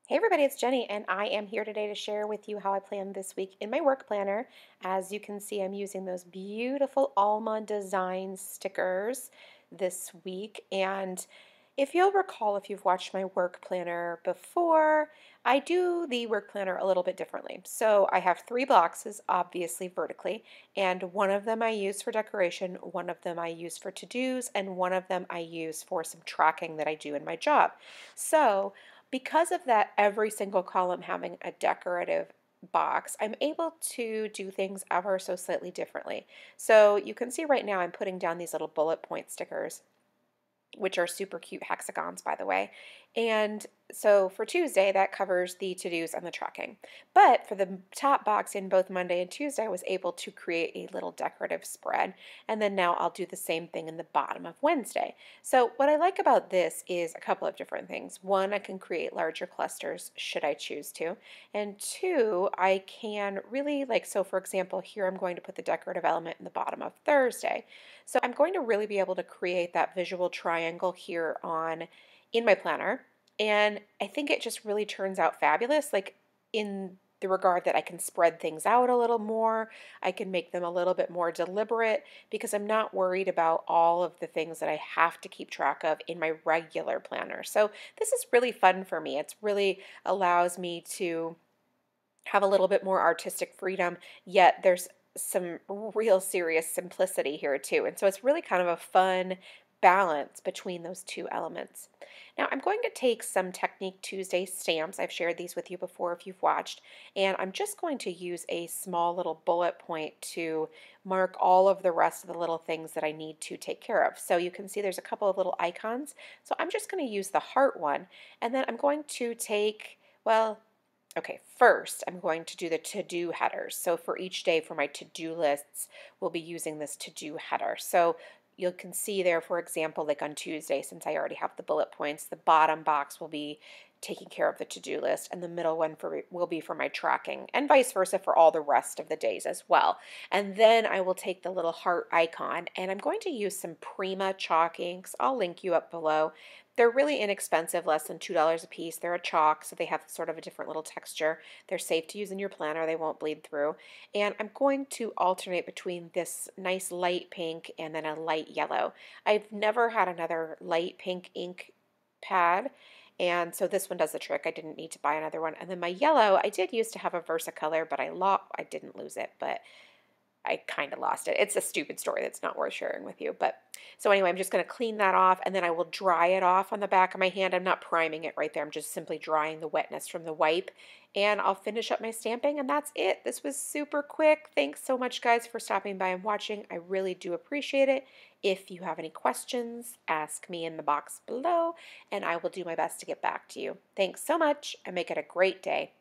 Hey everybody, it's Jenny, and I am here today to share with you how I plan this week in my work planner. As you can see, I'm using those beautiful Alma design stickers this week. And if you'll recall, if you've watched my work planner before, I do the work planner a little bit differently. So I have three boxes, obviously vertically, and one of them I use for decoration, one of them I use for to-dos, and one of them I use for some tracking that I do in my job. So because of that, every single column having a decorative box, I'm able to do things ever so slightly differently. So you can see right now I'm putting down these little bullet point stickers, which are super cute hexagons, by the way. And so for Tuesday, that covers the to-dos and the tracking. But for the top box in both Monday and Tuesday, I was able to create a little decorative spread. And then now I'll do the same thing in the bottom of Wednesday. So what I like about this is a couple of different things. One, I can create larger clusters should I choose to. And two, I can really so for example, here I'm going to put the decorative element in the bottom of Thursday. So I'm going to really be able to create that visual triangle here on in my planner. And I think it just really turns out fabulous, like in the regard that I can spread things out a little more. I can make them a little bit more deliberate because I'm not worried about all of the things that I have to keep track of in my regular planner. So this is really fun for me. It's really allows me to have a little bit more artistic freedom, yet there's some real serious simplicity here too. And so it's really kind of a fun balance between those two elements. Now I'm going to take some Technique Tuesday stamps. I've shared these with you before if you've watched, and I'm just going to use a small little bullet point to mark all of the rest of the little things that I need to take care of. So you can see there's a couple of little icons. So I'm just going to use the heart one, and then I'm going to take, well, okay, first I'm going to do the to-do headers. So for each day for my to-do lists, we'll be using this to-do header. So you can see there, for example, like on Tuesday, since I already have the bullet points, the bottom box will be taking care of the to-do list, and the middle one will be for my tracking, and vice versa for all the rest of the days as well. And then I will take the little heart icon, and I'm going to use some Prima chalk inks. I'll link you up below. They're really inexpensive, less than $2 a piece. They're a chalk, so they have sort of a different little texture. They're safe to use in your planner. They won't bleed through. And I'm going to alternate between this nice light pink and then a light yellow. I've never had another light pink ink pad, and so this one does the trick. I didn't need to buy another one. And then my yellow, I did used to have a Versacolor, but I didn't lose it, but I kind of lost it. It's a stupid story that's not worth sharing with you. But so anyway, I'm just going to clean that off, and then I will dry it off on the back of my hand. I'm not priming it right there. I'm just simply drying the wetness from the wipe, and I'll finish up my stamping, and that's it. This was super quick. Thanks so much, guys, for stopping by and watching. I really do appreciate it. If you have any questions, ask me in the box below, and I will do my best to get back to you. Thanks so much, and make it a great day.